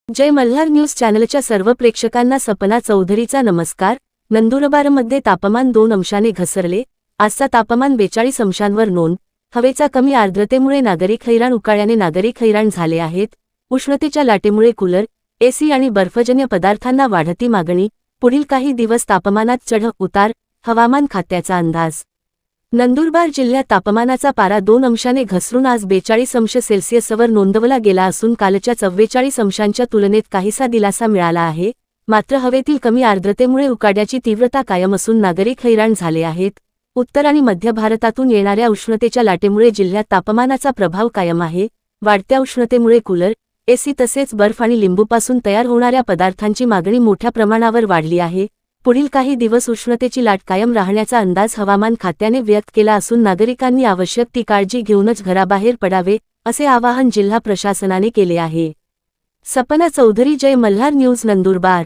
जय Malhar news चॅनलच्या सर्व प्रेक्षकांना सपना चौधरीचा नमस्कार। नंदुरबारमध्ये तापमान 2 अंशाने घसरले। आजचा तापमान 42 अंशांवर नोंद। हवेचा कमी आर्द्रतेमुळे नागरिक हैराण। उकाड्याने नागरिक हैराण झाले आहेत। उष्णतेच्या लाटेमुळे कूलर, एसी आणि बर्फजन्य पदार्थांना वाढती मागणी। पुढील काही दिवस तापमानात चढ उतार। हवामान खात्याचा अंदाज। नंदुरबार जिल्ह्यात तापमानाचा पारा 2 अंशाने घसरून आज 42 अंश सेल्सिअसवर नोंदवला गेला असून कालच्या 44 अंशांच्या तुलनेत काहीसा दिलासा मिळाला आहे। मात्र हवेतील कमी आर्द्रतेमुळे उकाड्याची तीव्रता कायम असून नागरिक हैराण झाले आहेत। उत्तर आणि मध्य भारतातून येणाऱ्या उष्णतेच्या लाटेमुळे जिल्ह्यात तापमानाचा प्रभाव कायम आहे। वाढत्या उष्णतेमुळे कूलर, एसी तसेच बर्फ आणि लिंबूपासून तयार होणाऱ्या पदार्थांची मागणी मोठ्या प्रमाणावर वाढली आहे। पुढील काही दिवस उष्णतेची लाट कायम राहण्याचा अंदाज हवामान खात्याने व्यक्त केला असून नागरिकांनी आवश्यक ती काळजी घेऊनच घराबाहेर पडावे असे आवाहन जिल्हा प्रशासनाने केले आहे। सपना चौधरी, जय मल्हार न्यूज, नंदुरबार।